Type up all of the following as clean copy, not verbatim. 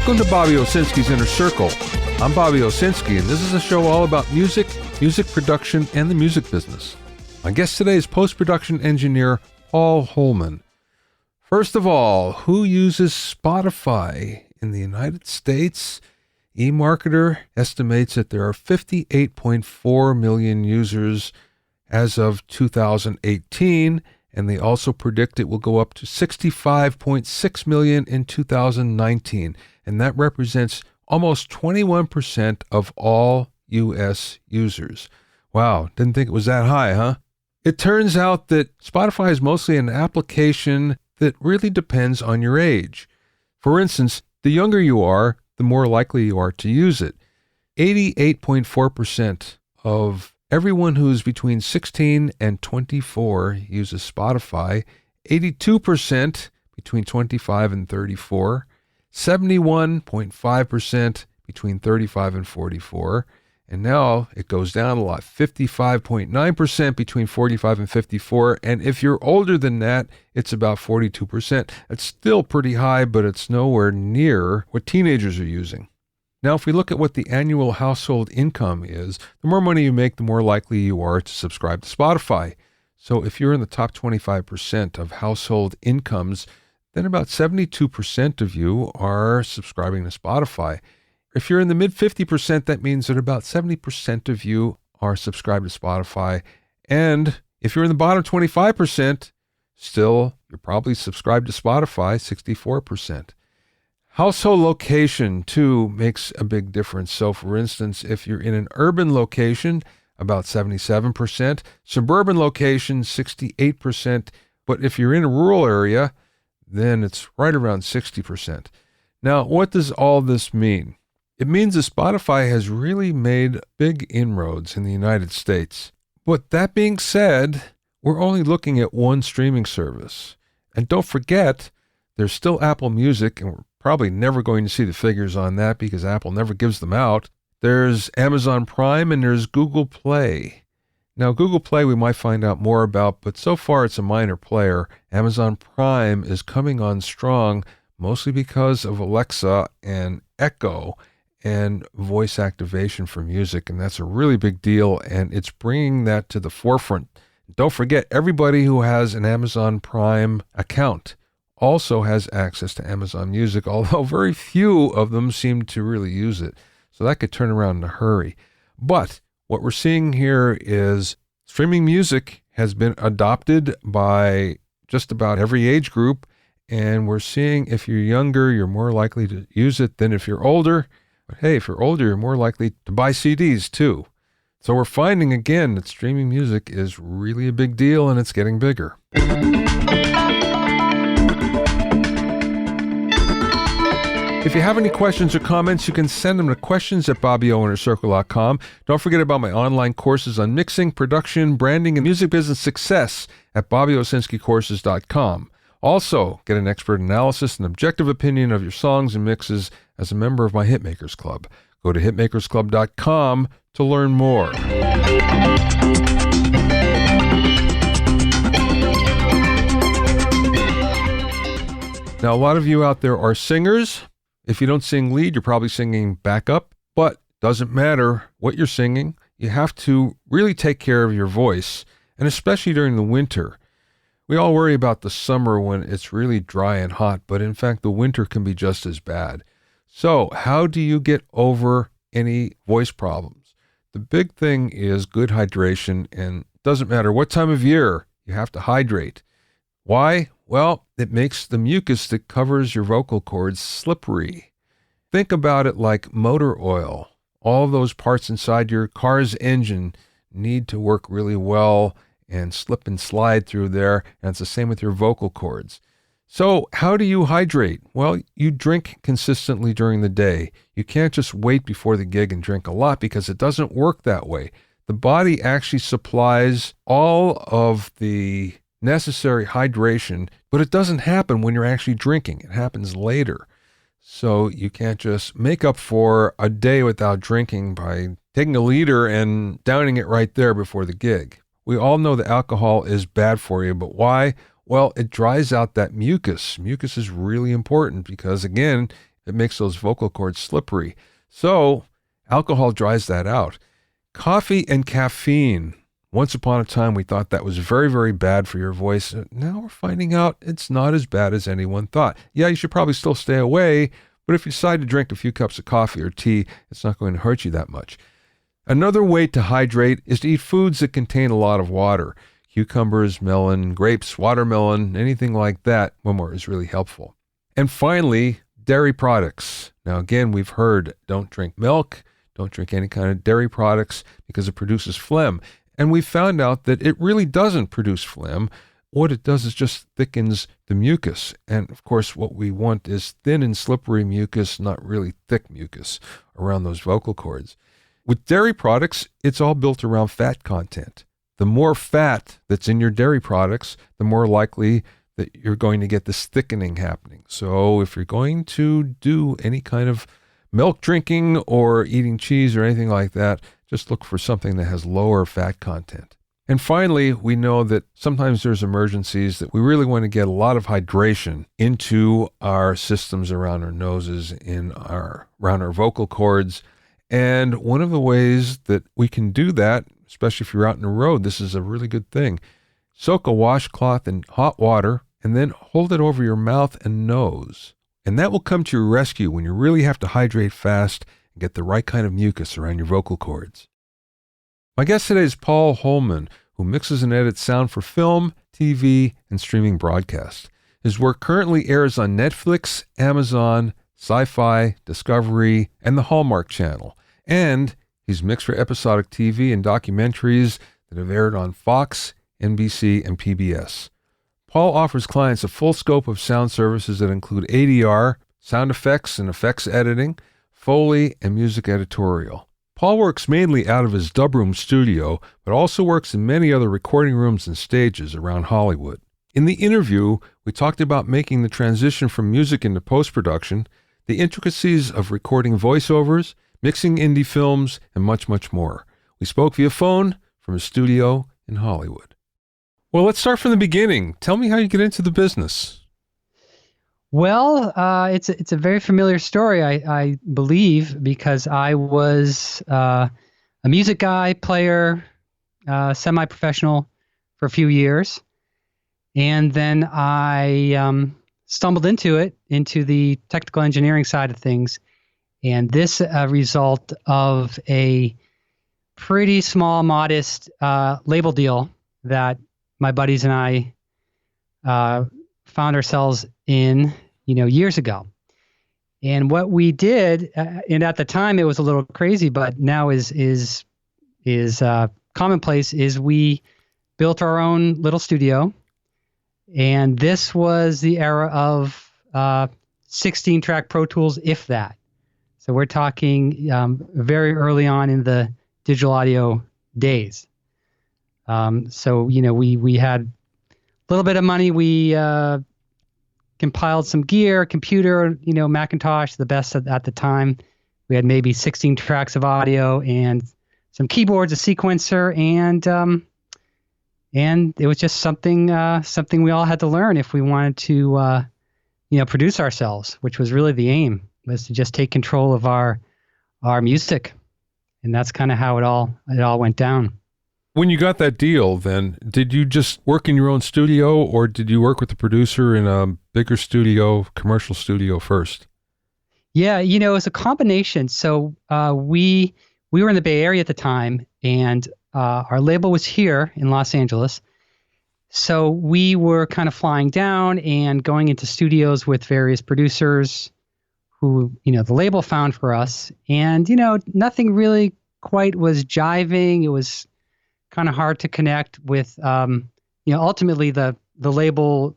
Welcome to Bobby Owsinski's Inner Circle. I'm Bobby Owsinski, and this is a show all about music, music production, and the music business. My guest today is post-production engineer Paul Hollman. First of all, who uses Spotify in the United States? eMarketer estimates that there are 58.4 million users as of 2018, and they also predict it will go up to 65.6 million in 2019, and that represents almost 21% of all U.S. users. Wow, didn't think it was that high, huh? It turns out that Spotify is mostly an application that really depends on your age. For instance, the younger you are, the more likely you are to use it. 88.4% of everyone who's between 16 and 24 uses Spotify, 82% between 25 and 34, 71.5% between 35 and 44, and now it goes down a lot, 55.9% between 45 and 54, and if you're older than that, it's about 42%. It's still pretty high, but it's nowhere near what teenagers are using. Now, if we look at what the annual household income is, the more money you make, the more likely you are to subscribe to Spotify. So if you're in the top 25% of household incomes, then about 72% of you are subscribing to Spotify. If you're in the mid 50%, that means that about 70% of you are subscribed to Spotify. And if you're in the bottom 25%, still, you're probably subscribed to Spotify, 64%. Household location, too, makes a big difference. So, for instance, if you're in an urban location, about 77%, suburban location, 68%, but if you're in a rural area, then it's right around 60%. Now, what does all this mean? It means that Spotify has really made big inroads in the United States. But that being said, we're only looking at one streaming service. And don't forget, there's still Apple Music, and we're probably never going to see the figures on that because Apple never gives them out. There's Amazon Prime and there's Google Play. Now, Google Play we might find out more about, but so far it's a minor player. Amazon Prime is coming on strong, mostly because of Alexa and Echo and voice activation for music, and that's a really big deal, and it's bringing that to the forefront. Don't forget, everybody who has an Amazon Prime account also has access to Amazon Music, although very few of them seem to really use it. So that could turn around in a hurry. But what we're seeing here is streaming music has been adopted by just about every age group, and we're seeing if you're younger, you're more likely to use it than if you're older. But hey, if you're older, you're more likely to buy CDs too. So we're finding again that streaming music is really a big deal, and it's getting bigger. If you have any questions or comments, you can send them to questions@BobbyOInnerCircle.com. Don't forget about my online courses on mixing, production, branding, and music business success at BobbyOwsinskiCourses.com. Also, get an expert analysis and objective opinion of your songs and mixes as a member of my Hitmakers Club. Go to hitmakersclub.com to learn more. Now, a lot of you out there are singers. If you don't sing lead, you're probably singing backup, but doesn't matter what you're singing. You have to really take care of your voice, and especially during the winter. We all worry about the summer when it's really dry and hot, but in fact, the winter can be just as bad. So how do you get over any voice problems? The big thing is good hydration, and it doesn't matter what time of year, you have to hydrate. Why? Well, it makes the mucus that covers your vocal cords slippery. Think about it like motor oil. All those parts inside your car's engine need to work really well and slip and slide through there, and it's the same with your vocal cords. So how do you hydrate? Well, you drink consistently during the day. You can't just wait before the gig and drink a lot because it doesn't work that way. The body actually supplies all of the necessary hydration, but it doesn't happen when you're actually drinking. It happens later. So you can't just make up for a day without drinking by taking a liter and downing it right there before the gig. We all know that alcohol is bad for you, but why? Well, it dries out that mucus. Mucus is really important because, again, It makes those vocal cords slippery. So alcohol dries that out. Coffee and caffeine. Once upon a time, we thought that was very, very bad for your voice. Now we're finding out it's not as bad as anyone thought. Yeah, you should probably still stay away, but if you decide to drink a few cups of coffee or tea, it's not going to hurt you that much. Another way to hydrate is to eat foods that contain a lot of water. Cucumbers, melon, grapes, watermelon, anything like that, one more is really helpful. And finally, dairy products. Now again, we've heard don't drink milk, don't drink any kind of dairy products because it produces phlegm. And we found out that it really doesn't produce phlegm. What it does is just thickens the mucus. And of course, what we want is thin and slippery mucus, not really thick mucus around those vocal cords. With dairy products, it's all built around fat content. The more fat that's in your dairy products, the more likely that you're going to get this thickening happening. So if you're going to do any kind of milk drinking or eating cheese or anything like that, just look for something that has lower fat content. And finally, we know that sometimes there's emergencies that we really want to get a lot of hydration into our systems around our noses, around our vocal cords. And one of the ways that we can do that, especially if you're out on the road, this is a really good thing. Soak a washcloth in hot water and then hold it over your mouth and nose. And that will come to your rescue when you really have to hydrate fast and get the right kind of mucus around your vocal cords. My guest today is Paul Hollman, who mixes and edits sound for film, TV, and streaming broadcast. His work currently airs on Netflix, Amazon, Sci-Fi, Discovery, and the Hallmark Channel. And he's mixed for episodic TV and documentaries that have aired on Fox, NBC, and PBS. Paul offers clients a full scope of sound services that include ADR, sound effects and effects editing, Foley, and music editorial. Paul works mainly out of his Dubroom studio, but also works in many other recording rooms and stages around Hollywood. In the interview, we talked about making the transition from music into post-production, the intricacies of recording voiceovers, mixing indie films, and much, much more. We spoke via phone from his studio in Hollywood. Well, let's start from the beginning. Tell me how you get into the business. Well, it's a very familiar story, I believe, because I was a music guy, player, semi-professional for a few years. And then I stumbled into the technical engineering side of things. And this a result of a pretty small, modest label deal that my buddies and I found ourselves in, years ago. And what we did, and at the time it was a little crazy, but now is commonplace, is we built our own little studio. And this was the era of 16-track Pro Tools, if that. So we're talking very early on in the digital audio days. So we had a little bit of money. We compiled some gear, computer, Macintosh, the best at the time. We had maybe 16 tracks of audio and some keyboards, a sequencer, and it was just something we all had to learn if we wanted to, produce ourselves, which was really the aim, was to just take control of our music, and that's kind of how it all went down. When you got that deal, then, did you just work in your own studio, or did you work with a producer in a bigger studio, commercial studio first? Yeah, it was a combination. So we were in the Bay Area at the time, and our label was here in Los Angeles. So we were kind of flying down and going into studios with various producers who, the label found for us. And, nothing really quite was jiving. It was kind of hard to connect with. Ultimately the label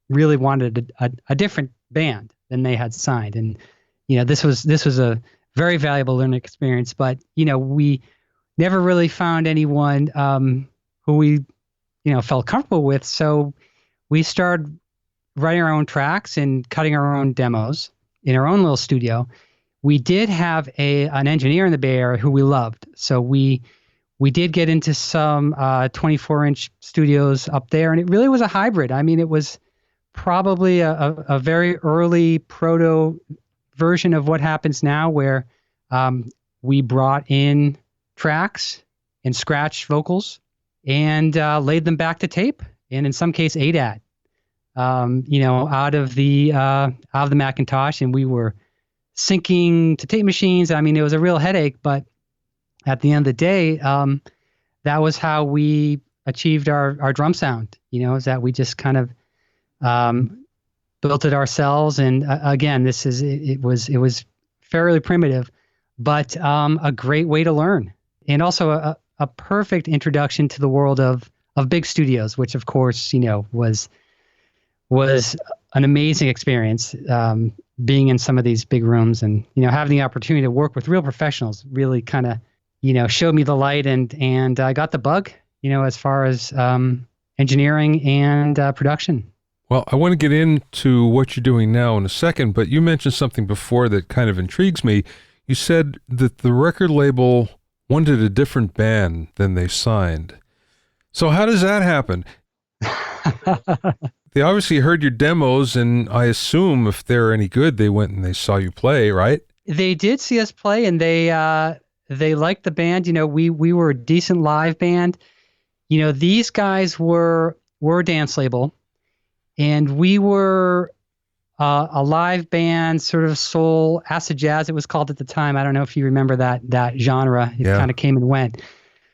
really wanted a different band than they had signed, and this was a very valuable learning experience. But we never really found anyone who we felt comfortable with. So we started writing our own tracks and cutting our own demos in our own little studio. We did have an engineer in the Bay Area who we loved, so we did get into some 24-inch studios up there, and it really was a hybrid. I mean, it was probably a very early proto version of what happens now, where we brought in tracks and scratched vocals and laid them back to tape, and in some case ADAT, out of the Macintosh, and we were syncing to tape machines. I mean, it was a real headache, but at the end of the day, that was how we achieved our drum sound. Is that we just kind of built it ourselves. And again, it was fairly primitive, but a great way to learn, and also a perfect introduction to the world of big studios, which of course was an amazing experience. Being in some of these big rooms and having the opportunity to work with real professionals really kind of showed me the light, and I got the bug as far as engineering and production. Well, I want to get into what you're doing now in a second, but you mentioned something before that kind of intrigues me. You said that the record label wanted a different band than they signed. So how does that happen? They obviously heard your demos, and I assume if they're any good, they went and they saw you play, right? They did see us play, and they liked the band. We were a decent live band. These guys were a dance label, and we were a live band, sort of soul, acid jazz, it was called at the time. I don't know if you remember that genre. It kind of came and went.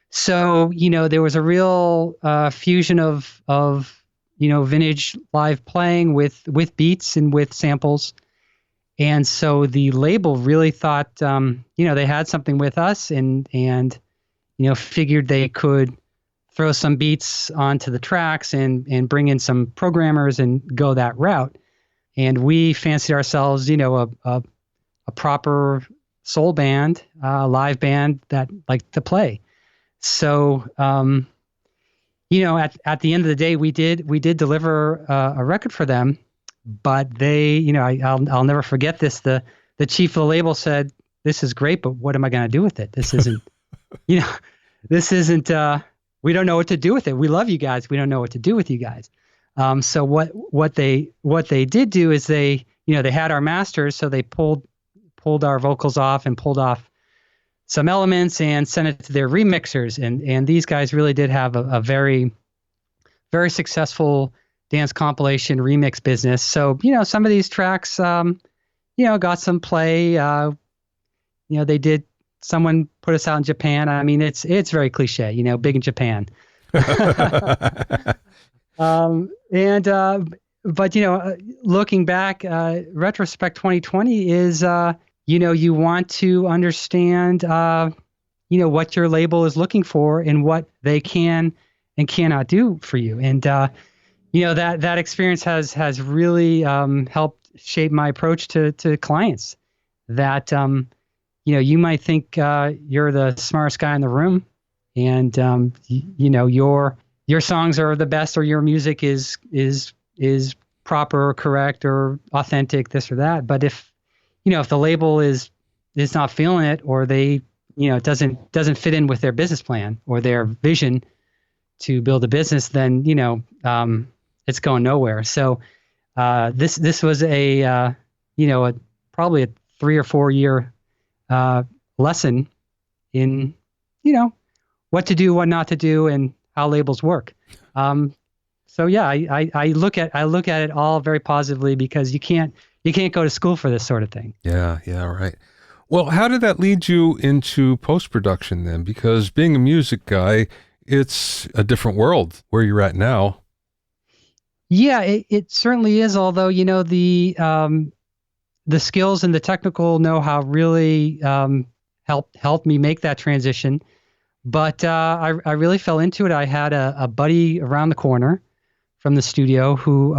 So, there was a real fusion of vintage live playing with beats and with samples. And so the label really thought, they had something with us, and figured they could throw some beats onto the tracks and bring in some programmers and go that route. And we fancied ourselves, a proper soul band, live band that liked to play. So, at the end of the day, we did deliver a record for them, but they, I'll never forget this. The chief of the label said, "This is great, but what am I going to do with it? This isn't, we don't know what to do with it. We love you guys. We don't know what to do with you guys." So what they did do is they had our masters, so they pulled our vocals off and pulled off some elements and sent it to their remixers. And these guys really did have a very, very successful dance compilation remix business. So, some of these tracks, got some play. Someone put us out in Japan. I mean, it's very cliche, big in Japan. But looking back, retrospect 2020 is, you want to understand, what your label is looking for and what they can and cannot do for you. And, that experience has really helped shape my approach to clients. That, you might think you're the smartest guy in the room, and, your songs are the best, or your music is proper or correct or authentic, this or that. But if the label is not feeling it, or they, it doesn't fit in with their business plan or their vision to build a business, then, it's going nowhere. So this was a probably a 3 or 4 year lesson in, what to do, what not to do, and how labels work. So yeah, I look at it all very positively, because you can't go to school for this sort of thing. Yeah, right. Well, how did that lead you into post-production then? Because being a music guy, it's a different world where you're at now. Yeah, it certainly is. Although, the skills and the technical know-how really helped me make that transition. But I really fell into it. I had a buddy around the corner from the studio who,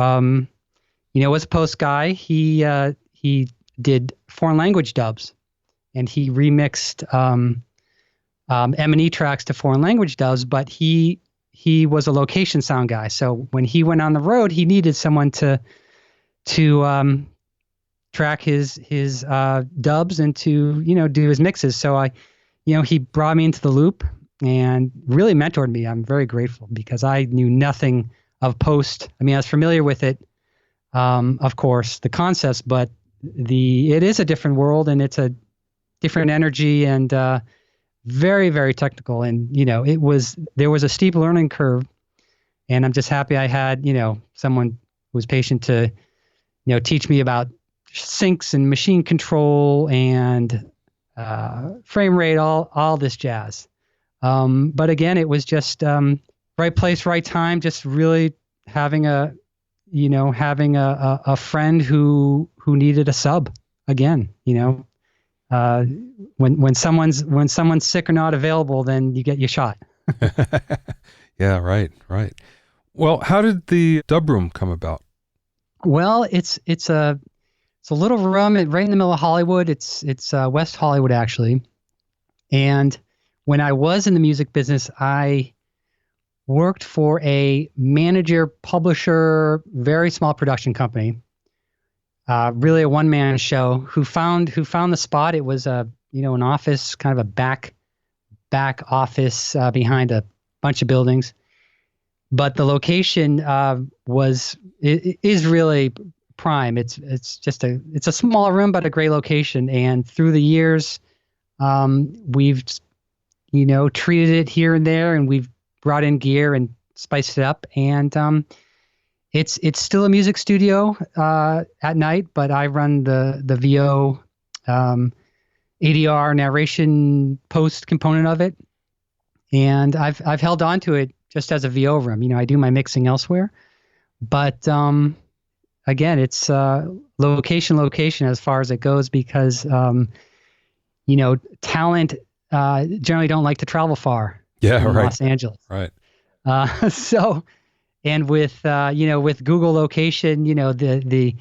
was a post guy. He did foreign language dubs, and he remixed M&E tracks to foreign language dubs. But he was a location sound guy. So when he went on the road, he needed someone to track his dubs and to do his mixes. So he brought me into the loop and really mentored me. I'm very grateful, because I knew nothing of post. I mean, I was familiar with it, of course, the concepts, but it is a different world, and it's a different energy, and very, very technical. And there was a steep learning curve, and I'm just happy I had someone who was patient to teach me about syncs and machine control and frame rate, all this jazz. But again, it was just right place, right time. Just really having a friend who needed a sub again. When someone's sick or not available, then you get your shot. Yeah, right. Well, how did the dub room come about? Well, it's a little room right in the middle of Hollywood. It's West Hollywood, actually. And when I was in the music business, I worked for a manager, publisher, very small production company. Really a one-man show. Who found the spot? It was an office, kind of a back office behind a bunch of buildings. But the location is really prime. It's a small room, but a great location. And through the years, we've treated it here and there, and we've brought in gear and spiced it up. And it's still a music studio at night, but I run the VO ADR narration post component of it, and I've held on to it just as a VO room. I do my mixing elsewhere, but again, it's location as far as it goes, because talent generally don't like to travel far. Yeah, right. Los Angeles, right. So, and with Google location, the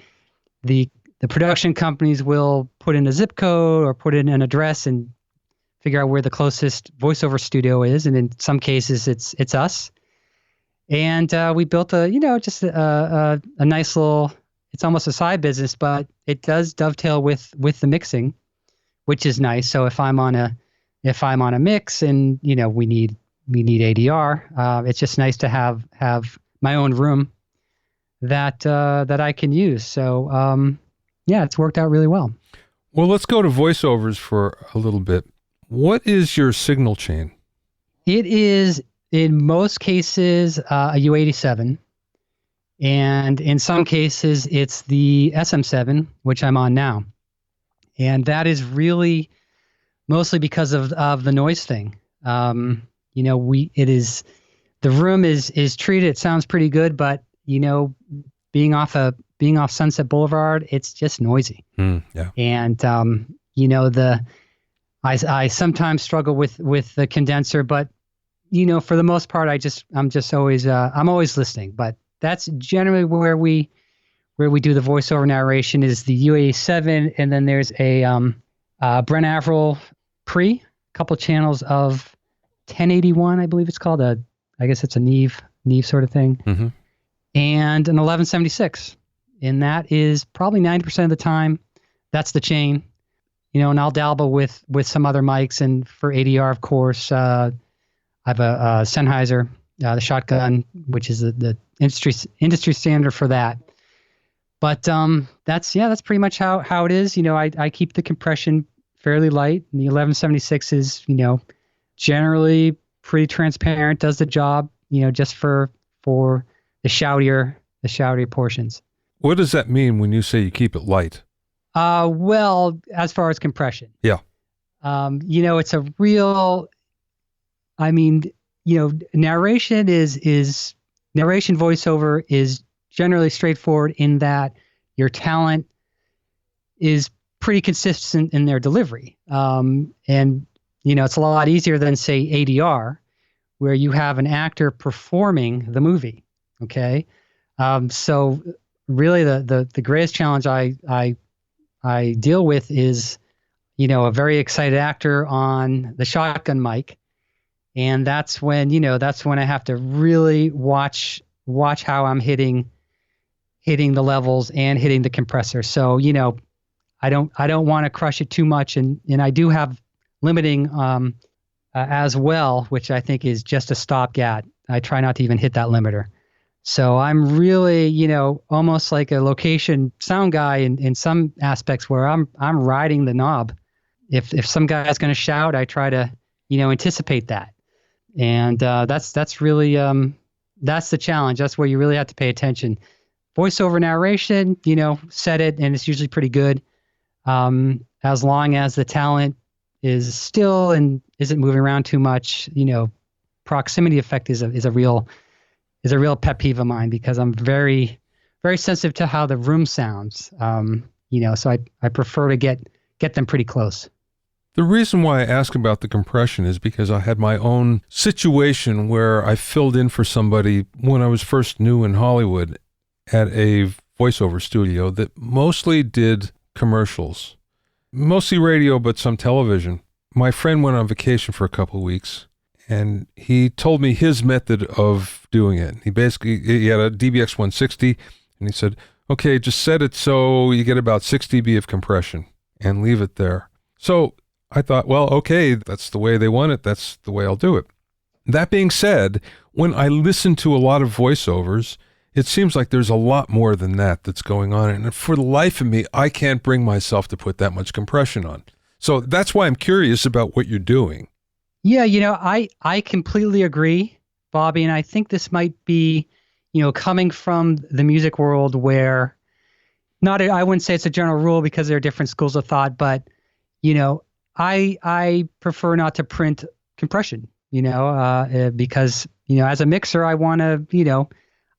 production companies will put in a zip code or put in an address and figure out where the closest voiceover studio is, and in some cases it's us. And we built a nice little, it's almost a side business, but it does dovetail with the mixing, which is nice. So if I'm on a mix and we need ADR, it's just nice to have my own room that I can use. So it's worked out really well. Well, let's go to voiceovers for a little bit. What is your signal chain? It is, in most cases, a U87. And in some cases, it's the SM7, which I'm on now. And that is really mostly because of the noise thing. The room is treated, it sounds pretty good, but, being off Sunset Boulevard, it's just noisy. Yeah. And, I sometimes struggle with the condenser, but for the most part, I'm always listening. But that's generally where we do the voiceover narration is the UA7, and then there's a Brent Averill a couple channels of 1081, I believe it's called. I guess it's a Neve sort of thing, mm-hmm. and an 1176, and that is probably 90% of the time. That's the chain. And I'll dabble with some other mics, and for ADR, of course, I have a Sennheiser, the shotgun, which is the industry standard for that. But that's pretty much how it is. I keep the compression fairly light, and the 1176 is generally pretty transparent, does the job, just for the shoutier portions. What does that mean when you say you keep it light? Well, as far as compression. Yeah. It's a real, narration narration voiceover is generally straightforward in that your talent is pretty consistent in their delivery. And it's a lot easier than, say, ADR, where you have an actor performing the movie. Okay. So really the greatest challenge I deal with is, a very excited actor on the shotgun mic. And that's when I have to really watch how I'm hitting the levels and hitting the compressor. So, I don't want to crush it too much. And I do have limiting as well, which I think is just a stopgap. I try not to even hit that limiter. So I'm really, almost like a location sound guy in some aspects where I'm riding the knob. If some guy's going to shout, I try to, anticipate that. And that's really that's the challenge. That's where you really have to pay attention. Voiceover narration, set it, and it's usually pretty good. As long as the talent is still and isn't moving around too much, proximity effect is a real pet peeve of mine because I'm very, very sensitive to how the room sounds. So I prefer to get them pretty close. The reason why I ask about the compression is because I had my own situation where I filled in for somebody when I was first new in Hollywood at a voiceover studio that mostly did commercials, mostly radio, but some television. My friend went on vacation for a couple of weeks, and he told me his method of doing it. He had a DBX 160, and he said, okay, just set it so you get about 6 dB of compression and leave it there. So I thought, well, okay, that's the way they want it. That's the way I'll do it. That being said, when I listen to a lot of voiceovers, it seems like there's a lot more than that that's going on. And for the life of me, I can't bring myself to put that much compression on. So that's why I'm curious about what you're doing. Yeah, I completely agree, Bobby, and I think this might be, coming from the music world where I wouldn't say it's a general rule because there are different schools of thought, but I prefer not to print compression, because as a mixer I want to,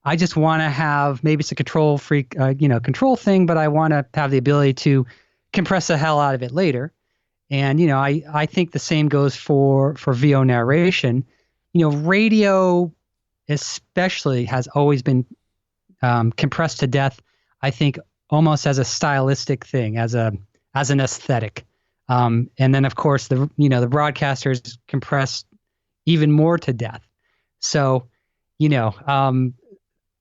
I just want to have, maybe it's a control freak, control thing, but I want to have the ability to compress the hell out of it later. And, I think the same goes for VO narration. Radio especially has always been compressed to death, I think, almost as a stylistic thing, as an aesthetic. And then, of course, the broadcasters compress even more to death. So,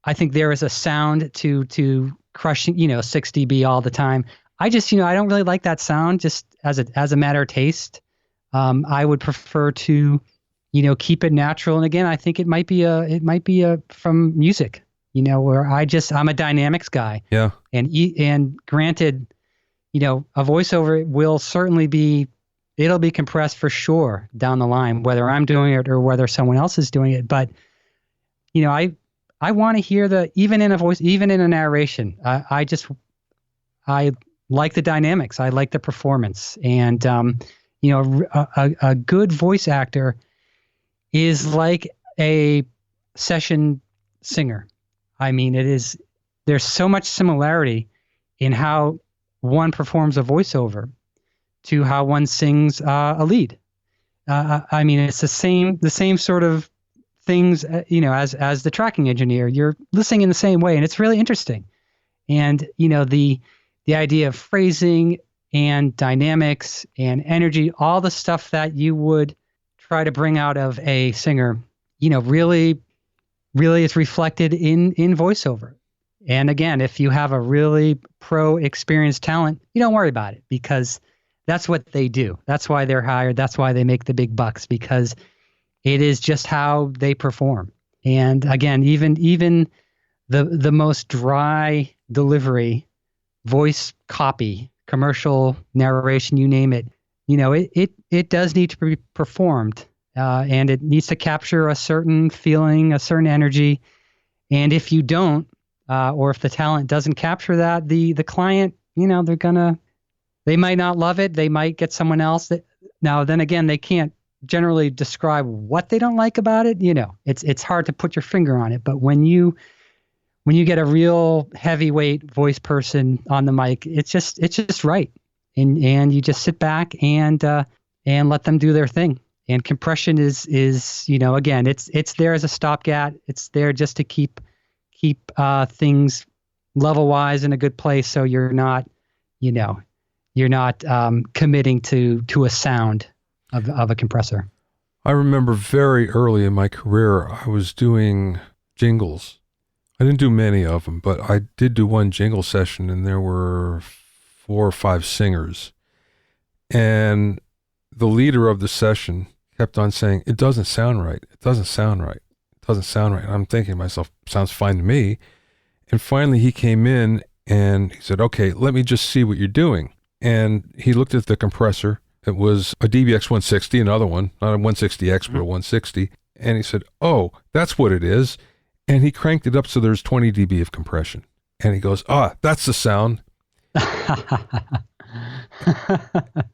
I think there is a sound to crushing, 6 dB all the time. I just, I don't really like that sound just as a matter of taste. I would prefer to, keep it natural. And again, I think it might be from music, where I'm a dynamics guy. Yeah. And granted, a voiceover will certainly it'll be compressed for sure down the line, whether I'm doing it or whether someone else is doing it. But, I want to hear even in a narration, I like the dynamics. I like the performance. And, a good voice actor is like a session singer. I mean, there's so much similarity in how one performs a voiceover to how one sings a lead. I mean, it's the same sort of things, as the tracking engineer, you're listening in the same way, and it's really interesting. And, the idea of phrasing and dynamics and energy, all the stuff that you would try to bring out of a singer, really, really is reflected in voiceover. And again, if you have a really pro experienced talent, you don't worry about it because that's what they do. That's why they're hired. That's why they make the big bucks, because it is just how they perform. And again, even the most dry delivery, voice copy, commercial narration, you name it, it does need to be performed, and it needs to capture a certain feeling, a certain energy. And if you don't, or if the talent doesn't capture that, the client, they might not love it. They might get someone else. Now, then again, they can't generally describe what they don't like about it. It's hard to put your finger on it. But when you get a real heavyweight voice person on the mic, it's just right. And you just sit back and let them do their thing. And compression is again, it's there as a stopgap. It's there just to keep things level wise in a good place. So you're not committing to a sound of a compressor. I remember very early in my career, I was doing jingles. I didn't do many of them, but I did do one jingle session, and there were 4 or 5 singers. And the leader of the session kept on saying, "It doesn't sound right. It doesn't sound right. It doesn't sound right. I'm thinking to myself, sounds fine to me. And finally he came in and he said, okay, let me just see what you're doing. And he looked at the compressor. It was a DBX 160, another one, not a 160X, but a 160. And he said, oh, that's what it is. And he cranked it up so there's 20 dB of compression. And he goes, that's the sound.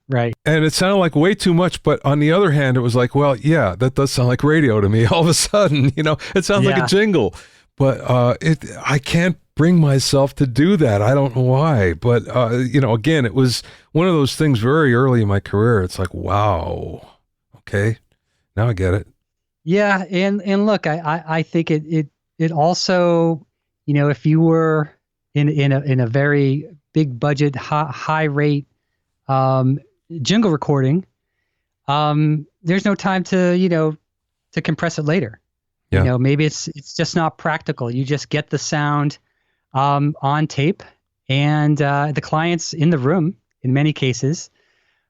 Right. And it sounded like way too much, but on the other hand, it was like, well, yeah, that does sound like radio to me. All of a sudden, it sounds like a jingle, but I can't bring myself to do that. I don't know why, but again, it was one of those things very early in my career. It's like, wow, okay, now I get it. Yeah, and look, I think it also, if you were in a very big budget, high rate jingle recording, there's no time to compress it later. Yeah. Maybe it's just not practical. You just get the sound on tape, and the client's in the room in many cases.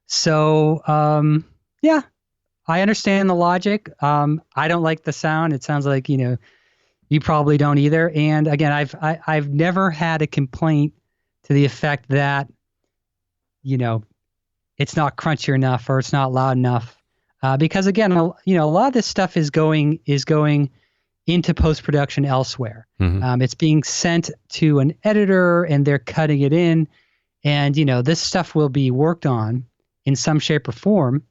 So yeah, I understand the logic. I don't like the sound. It sounds like you probably don't either. And again, I've never had a complaint to the effect that it's not crunchy enough or it's not loud enough, because again, a lot of this stuff is going into post-production elsewhere. Mm-hmm. It's being sent to an editor and they're cutting it in, and this stuff will be worked on in some shape or form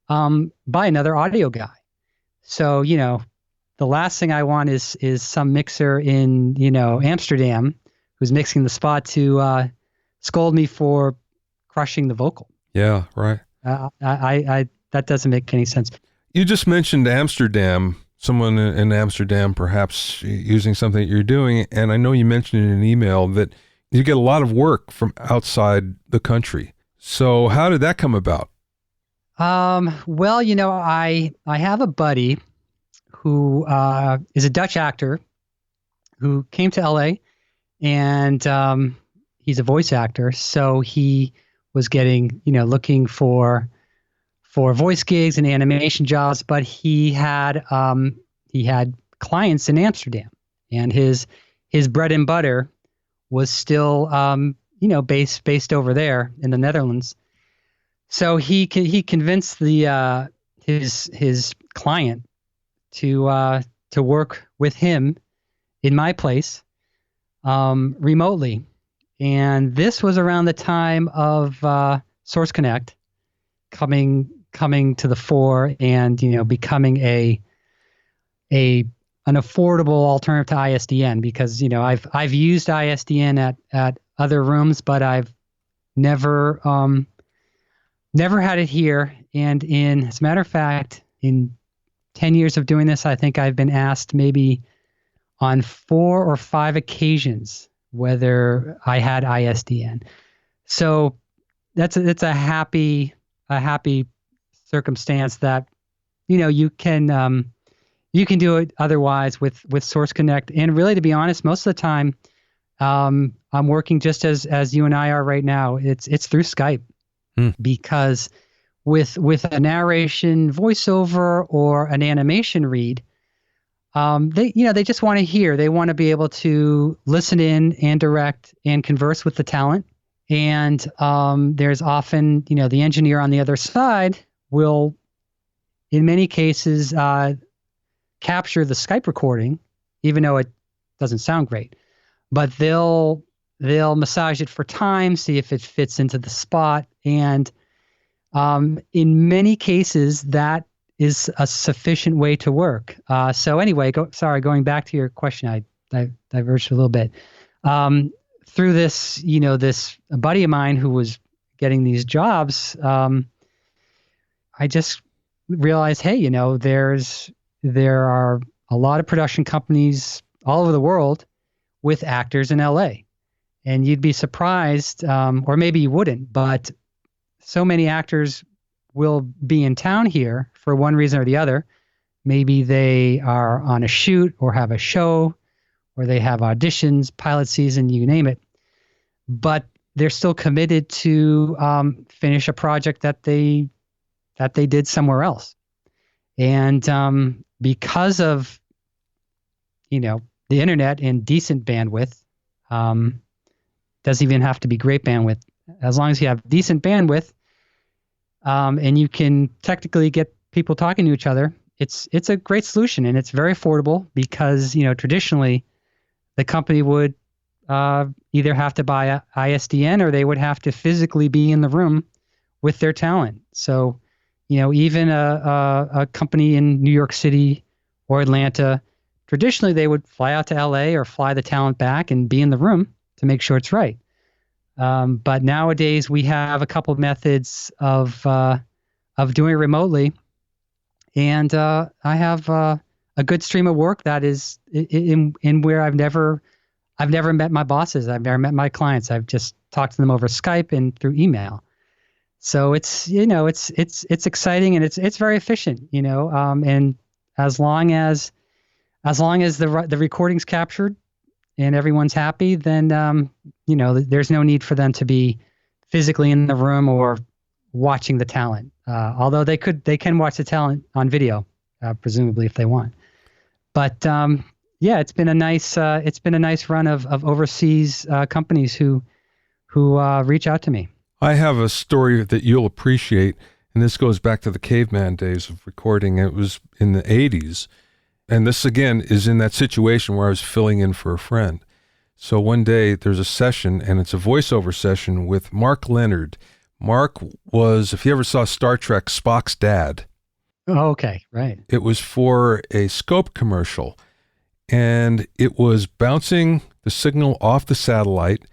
by another audio guy. So the last thing I want is some mixer in Amsterdam who's mixing the spot to scold me for crushing the vocal. Yeah, right. I that doesn't make any sense. You just mentioned Amsterdam, someone in Amsterdam perhaps using something that you're doing, and I know you mentioned in an email that you get a lot of work from outside the country. So how did that come about? Well, I have a buddy who is a Dutch actor who came to LA, and he's a voice actor. So he was getting, looking for voice gigs and animation jobs, but he had clients in Amsterdam, and his bread and butter was still based over there in the Netherlands. So he convinced his client to work with him in my place remotely. And this was around the time of Source Connect coming to the fore, and becoming an affordable alternative to ISDN, because I've used ISDN at other rooms, but I've never had it here. And as a matter of fact, in 10 years of doing this, I think I've been asked maybe on 4 or 5 occasions whether I had ISDN. So it's a happy circumstance that you can do it otherwise with Source Connect. And really, to be honest, most of the time I'm working just as you and I are right now. It's through Skype, because with a narration voiceover or an animation read, they just want to hear. They want to be able to listen in and direct and converse with the talent. And there's often, the engineer on the other side will, in many cases, capture the Skype recording, even though it doesn't sound great. But they'll massage it for time, see if it fits into the spot. And in many cases, that is a sufficient way to work. So anyway, going back to your question, I diverged a little bit. Through this, a buddy of mine who was getting these jobs, I just realized, hey, there are a lot of production companies all over the world with actors in LA, and you'd be surprised, or maybe you wouldn't, but so many actors will be in town here for one reason or the other. Maybe they are on a shoot or have a show, or they have auditions, pilot season, you name it. But they're still committed to finish a project that they did somewhere else. And because of the internet and decent bandwidth. Doesn't even have to be great bandwidth. As long as you have decent bandwidth, and you can technically get people talking to each other, it's a great solution, and it's very affordable because traditionally the company would either have to buy a ISDN or they would have to physically be in the room with their talent. So, even a company in New York City or Atlanta, traditionally they would fly out to LA or fly the talent back and be in the room to make sure it's right. But nowadays we have a couple of methods of doing it remotely, and I have a good stream of work that is in where I've never met my bosses. I've never met my clients. I've just talked to them over Skype and through email. So it's exciting, and it's very efficient, and as long as the recording's captured and everyone's happy, then there's no need for them to be physically in the room or watching the talent. Although they can watch the talent on video, presumably if they want. But yeah, it's been a nice run of overseas companies who reach out to me. I have a story that you'll appreciate, and this goes back to the caveman days of recording. It was in the 80s. And this, again, is in that situation where I was filling in for a friend. So one day there's a session, and it's a voiceover session with Mark Leonard. Mark was, if you ever saw Star Trek, Spock's dad. Oh, okay, right. It was for a Scope commercial, and it was bouncing the signal off the satellite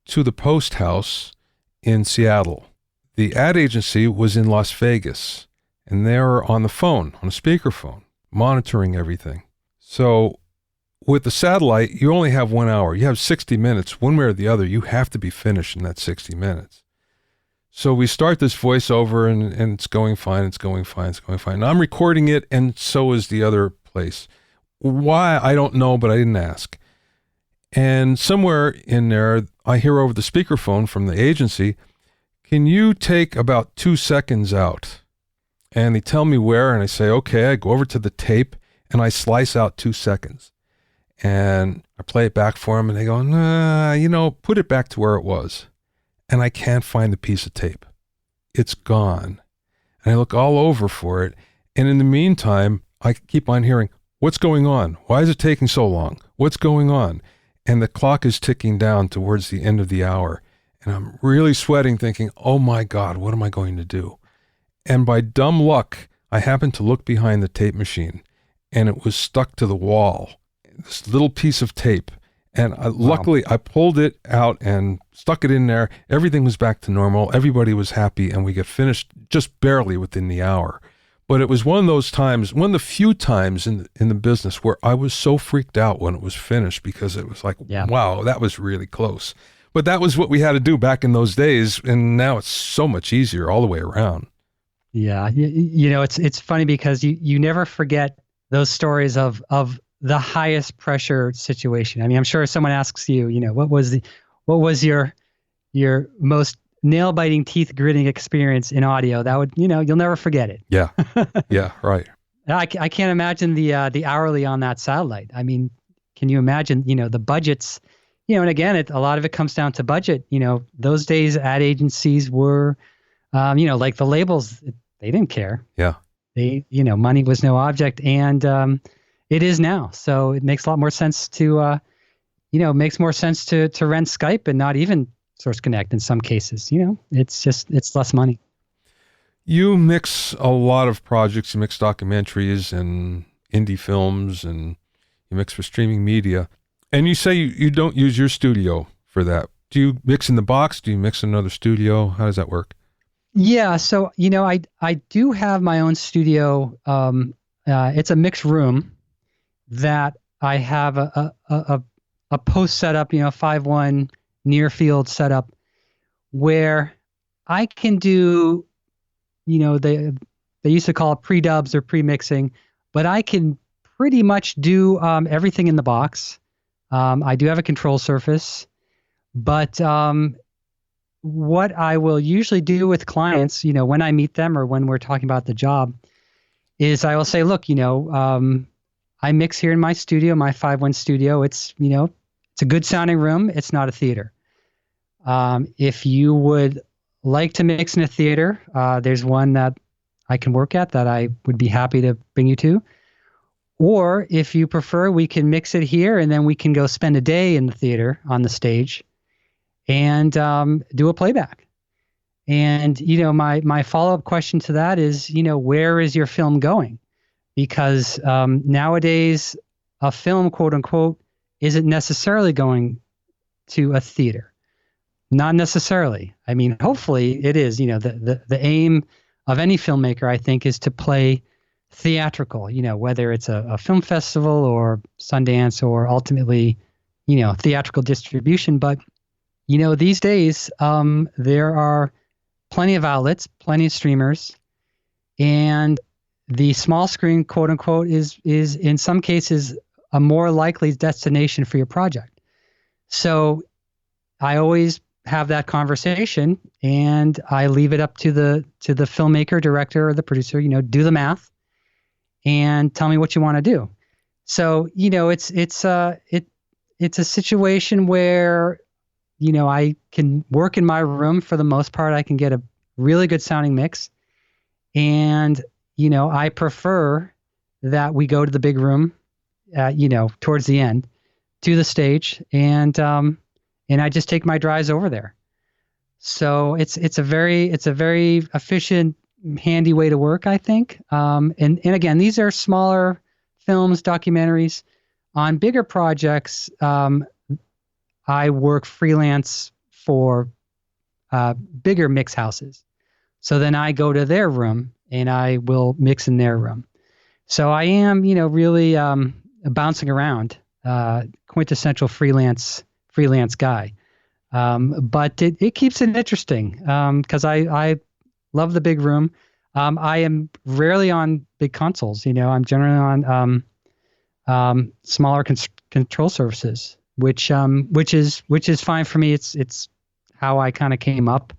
to the post house in Seattle. The ad agency was in Las Vegas, and they were on the phone, on a speakerphone, monitoring everything. So with the satellite, you only have 1 hour. You have 60 minutes. One way or the other, you have to be finished in that 60 minutes. So we start this voiceover, and it's going fine. It's going fine. And I'm recording it, and so is the other place. Why, I don't know, but I didn't ask. And somewhere in there, I hear over the speakerphone from the agency, "Can you take about 2 seconds out?" And they tell me where, and I say, okay. I go over to the tape, and I slice out 2 seconds. And I play it back for them, and they go, nah, put it back to where it was. And I can't find the piece of tape. It's gone. And I look all over for it. And in the meantime, I keep on hearing, what's going on? Why is it taking so long? What's going on? And the clock is ticking down towards the end of the hour. And I'm really sweating, thinking, oh my God, what am I going to do? And by dumb luck, I happened to look behind the tape machine, and it was stuck to the wall, this little piece of tape. And luckily, I pulled it out and stuck it in there. Everything was back to normal. Everybody was happy, and we got finished just barely within the hour. But it was one of those times, one of the few times in the business where I was so freaked out when it was finished, because it was like, wow, that was really close. But that was what we had to do back in those days, and now it's so much easier all the way around. Yeah, it's funny because you never forget those stories of the highest pressure situation. I mean, I'm sure if someone asks you, what was your most nail biting, teeth gritting experience in audio, that would, you'll never forget it. Yeah, yeah, right. I can't imagine the hourly on that satellite. I mean, can you imagine? The budgets. And again, a lot of it comes down to budget. Those days ad agencies were. Like the labels, they didn't care. Yeah. Money was no object, and it is now. So it makes a lot more sense to rent Skype and not even Source Connect in some cases. It's less money. You mix a lot of projects. You mix documentaries and indie films, and you mix for streaming media. And you say you don't use your studio for that. Do you mix in the box? Do you mix in another studio? How does that work? Yeah, so I do have my own studio. It's a mixed room that I have a post setup, 5.1 near field setup, where I can do, they used to call it pre-dubs or pre-mixing, but I can pretty much do everything in the box. I do have a control surface, but what I will usually do with clients, when I meet them or when we're talking about the job, is I will say, look, I mix here in my studio, my 5-1 studio. It's, it's a good sounding room. It's not a theater. If you would like to mix in a theater, there's one that I can work at that I would be happy to bring you to. Or if you prefer, we can mix it here and then we can go spend a day in the theater on the stage and do a playback. And, my follow-up question to that is, where is your film going? Because nowadays, a film, quote unquote, isn't necessarily going to a theater. Not necessarily. I mean, hopefully it is. The aim of any filmmaker, I think, is to play theatrical, whether it's a film festival or Sundance or ultimately, theatrical distribution. But, these days, there are plenty of outlets, plenty of streamers, and the small screen, quote unquote, is in some cases a more likely destination for your project. So I always have that conversation and I leave it up to the filmmaker, director, or the producer, do the math and tell me what you want to do. So, it's a situation where, I can work in my room for the most part. I can get a really good sounding mix. And, I prefer that we go to the big room, towards the end to the stage and I just take my drives over there. So it's a very efficient, handy way to work, I think. And again, these are smaller films, documentaries. On bigger projects, I work freelance for bigger mix houses. So then I go to their room and I will mix in their room. So I am, really bouncing around, quintessential freelance guy. But it keeps it interesting because I love the big room. I am rarely on big consoles. I'm generally on smaller control surfaces, which is fine for me. It's how I kind of came up,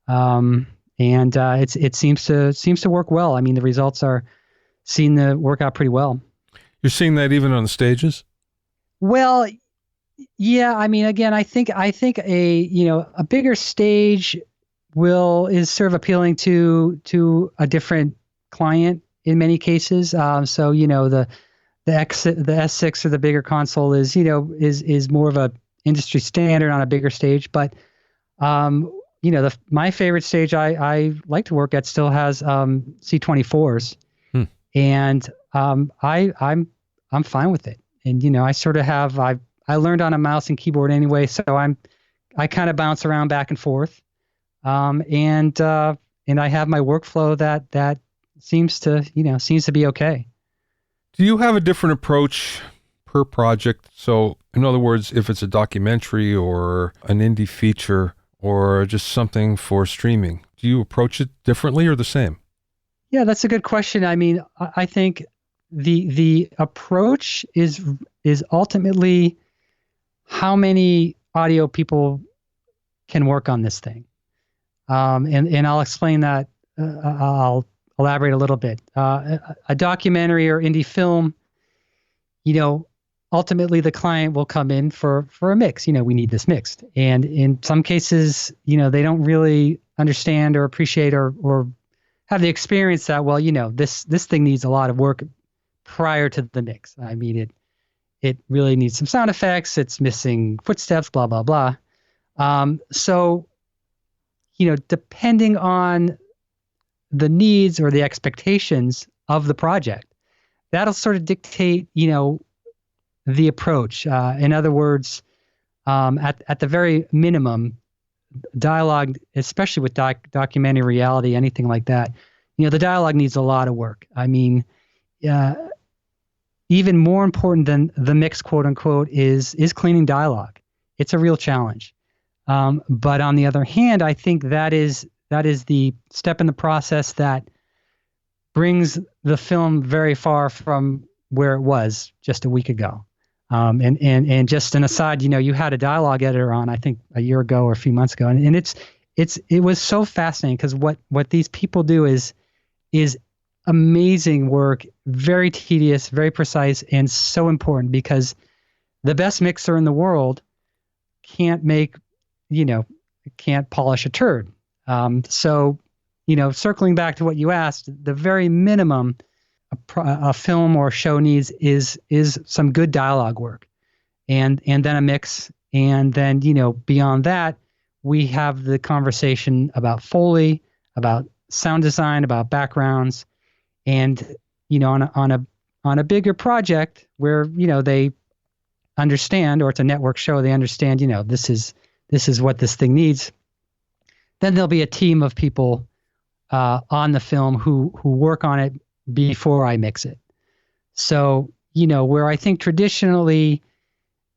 and it seems to work well. I mean, the results seem to work out pretty well. You're seeing that even on the stages? Well, yeah. I mean, again, I think a bigger stage is sort of appealing to a different client in many cases. So the S6 or the bigger console is more of a industry standard on a bigger stage. But my favorite stage I like to work at still has C24s, and I'm fine with it. And I sort of have I learned on a mouse and keyboard anyway, so I kind of bounce around back and forth, and I have my workflow that seems to be okay. Do you have a different approach per project? So, in other words, if it's a documentary or an indie feature or just something for streaming, do you approach it differently or the same? Yeah, that's a good question. I mean, I think the approach is ultimately how many audio people can work on this thing, and I'll explain that. I'll elaborate a little bit. A documentary or indie film, ultimately the client will come in for a mix. We need this mixed, and in some cases, they don't really understand or appreciate or have the experience that this thing needs a lot of work prior to the mix. I mean, it really needs some sound effects. It's missing footsteps, blah blah blah. So, depending on the needs or the expectations of the project, that'll sort of dictate, the approach. In other words, at the very minimum, dialogue, especially with documentary reality, anything like that, the dialogue needs a lot of work. I mean, even more important than the mix, quote unquote, is cleaning dialogue. It's a real challenge. But on the other hand, I think that is the step in the process that brings the film very far from where it was just a week ago. And just an aside, you had a dialogue editor on, I think a year ago or a few months ago. And it was so fascinating because what these people do is amazing work, very tedious, very precise, and so important because the best mixer in the world can't make, can't polish a turd. So, circling back to what you asked, the very minimum a film or show needs is some good dialogue work, and then a mix, and then beyond that, we have the conversation about Foley, about sound design, about backgrounds, and on a bigger project where they understand, or it's a network show, they understand this is what this thing needs. Then there'll be a team of people on the film who work on it before I mix it. So where I think traditionally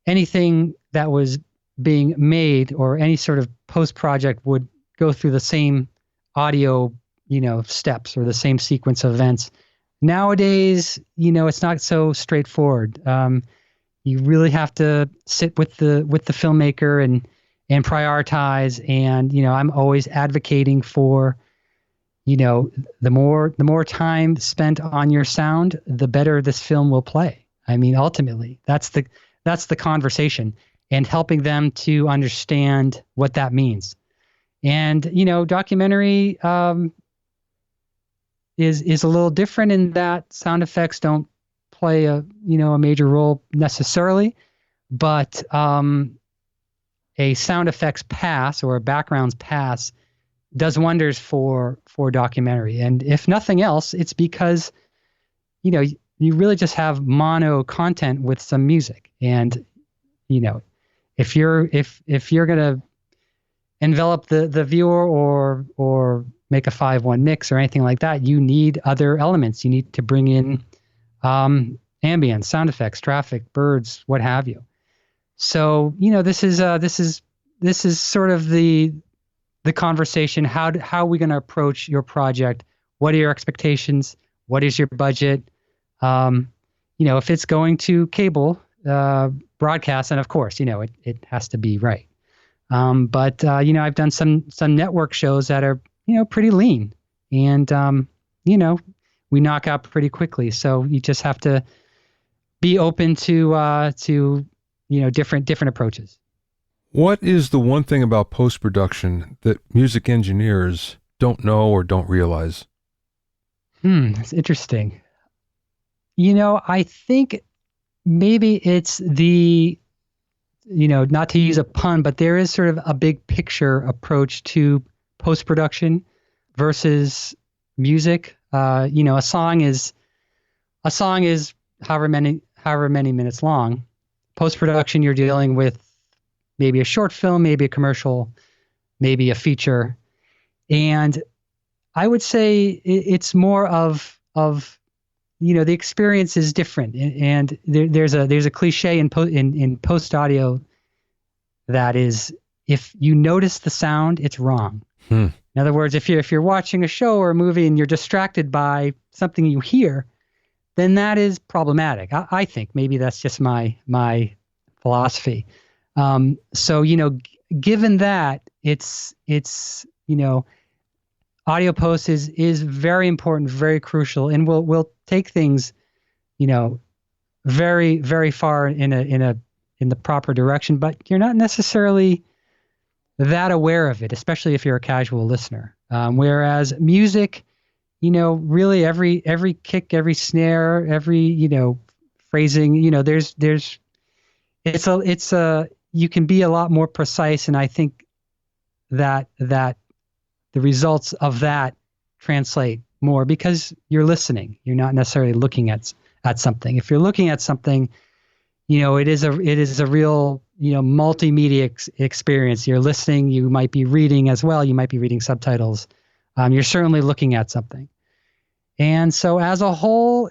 anything that was being made or any sort of post project would go through the same audio steps or the same sequence of events. Nowadays, it's not so straightforward. You really have to sit with the filmmaker and prioritize. And I'm always advocating for the more time spent on your sound, the better this film will play. I mean, ultimately, that's the conversation, and helping them to understand what that means. And documentary is a little different in that sound effects don't play a major role necessarily, but a sound effects pass or a backgrounds pass does wonders for documentary. And if nothing else, it's because you really just have mono content with some music. And if you're going to envelop the viewer or make a 5:1 mix or anything like that, you need other elements. You need to bring in ambience, sound effects, traffic, birds, what have you. So this is sort of the conversation. How are we going to approach your project? What are your expectations? What is your budget? If it's going to cable broadcast, and of course it has to be right. But I've done some network shows that are pretty lean, and we knock out pretty quickly. So you just have to be open to different approaches. What is the one thing about post-production that music engineers don't know or don't realize? That's interesting. I think maybe it's the, not to use a pun, but there is sort of a big picture approach to post-production versus music. A song is however many minutes long. Post-production, you're dealing with maybe a short film, maybe a commercial, maybe a feature. And I would say it's more of the experience is different. And there's a cliche in post audio that is, if you notice the sound, it's wrong. In other words, if you're watching a show or a movie and you're distracted by something you hear, then that is problematic. I think maybe that's just my philosophy. So given that, it's audio post is very important, very crucial, and will take things very, very far in the proper direction. But you're not necessarily that aware of it, especially if you're a casual listener. Whereas music, really every kick, every snare, every phrasing, you can be a lot more precise, and I think that the results of that translate more because you're listening. You're not necessarily looking at something. If you're looking at something, it is a real multimedia experience. You're listening. You might be reading as well. You might be reading subtitles. You're certainly looking at something. And so as a whole,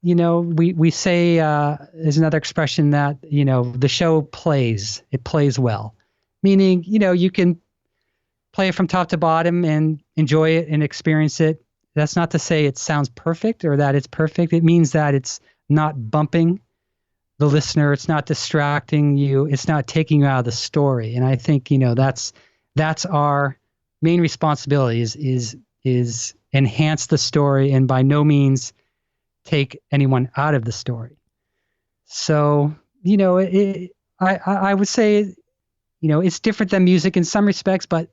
we say, there's another expression that, the show plays, it plays well, meaning, you can play it from top to bottom and enjoy it and experience it. That's not to say it sounds perfect or that it's perfect. It means that it's not bumping the listener. It's not distracting you. It's not taking you out of the story. And I think, that's our main responsibility is enhance the story and by no means take anyone out of the story. So, I would say, it's different than music in some respects, but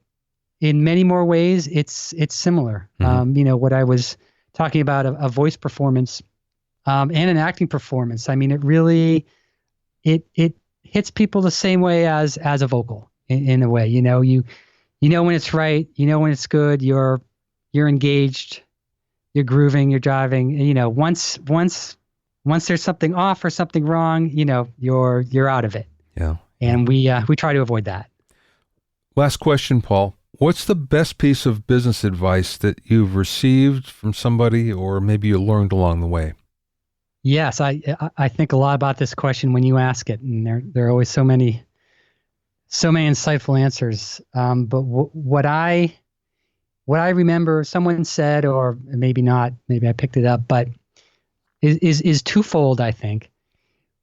in many more ways, it's similar. Mm-hmm. What I was talking about, a voice performance and an acting performance. I mean, it really, it hits people the same way as a vocal in a way. You know when it's right, when it's good, you're engaged, you're grooving, you're driving. Once there's something off or something wrong, you're out of it. Yeah. And we try to avoid that. Last question, Paul. What's the best piece of business advice that you've received from somebody, or maybe you learned along the way? Yes, I think a lot about this question when you ask it, and there are always so many insightful answers. But what I remember someone said, or maybe not, maybe I picked it up, but is twofold, I think,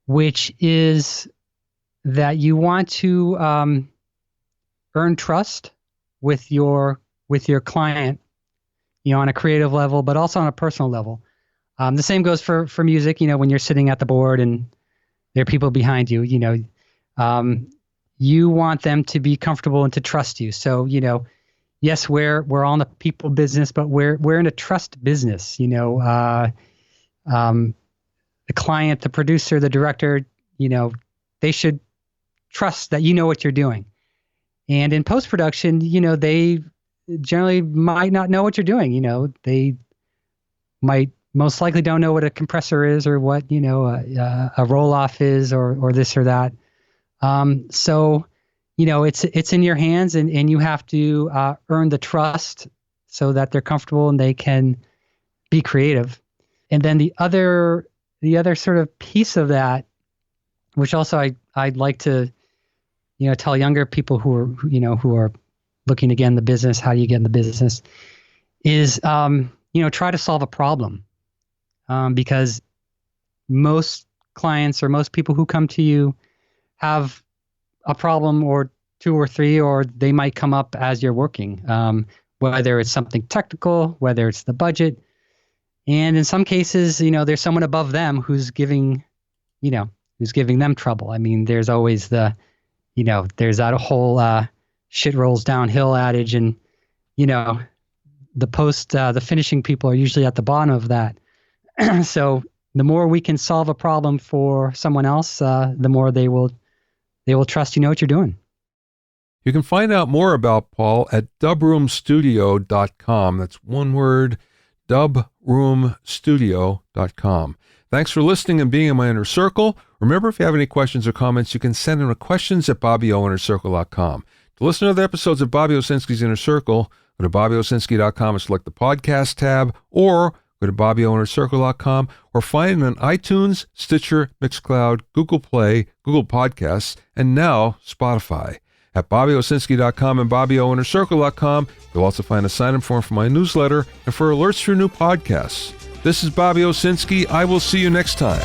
which is that you want to earn trust with your client, on a creative level, but also on a personal level. The same goes for music. When you're sitting at the board and there are people behind you, you want them to be comfortable and to trust you. So, yes, we're all in the people business, but we're in a trust business. The client, the producer, the director, they should trust that you know what you're doing. And in post-production, they generally might not know what you're doing. They might most likely don't know what a compressor is, or what, a roll-off is, or this or that. So, it's in your hands, and you have to earn the trust so that they're comfortable and they can be creative. And then the other sort of piece of that, which also I'd like to, tell younger people who are looking to get in the business, how do you get in the business, is, try to solve a problem. Because most clients or most people who come to you have a problem or two or three, or they might come up as you're working, whether it's something technical, whether it's the budget. And in some cases, there's someone above them who's giving them trouble. I mean, there's always there's that whole shit rolls downhill adage, and, the finishing people are usually at the bottom of that. So the more we can solve a problem for someone else, the more they will trust you know what you're doing. You can find out more about Paul at dubroomstudio.com. That's one word, dubroomstudio.com. Thanks for listening and being in my inner circle. Remember, if you have any questions or comments, you can send them to questions@bobbyoinnercircle.com. To listen to other episodes of Bobby Owsinski's Inner Circle, go to bobbyowsinski.com and select the podcast tab, or go to bobbyowinnercircle.com, or find it on iTunes, Stitcher, Mixcloud, Google Play, Google Podcasts, and now Spotify. At bobbyowsinski.com and bobbyowinnercircle.com, you'll also find a sign-up form for my newsletter and for alerts for new podcasts. This is Bobby Owsinski. I will see you next time.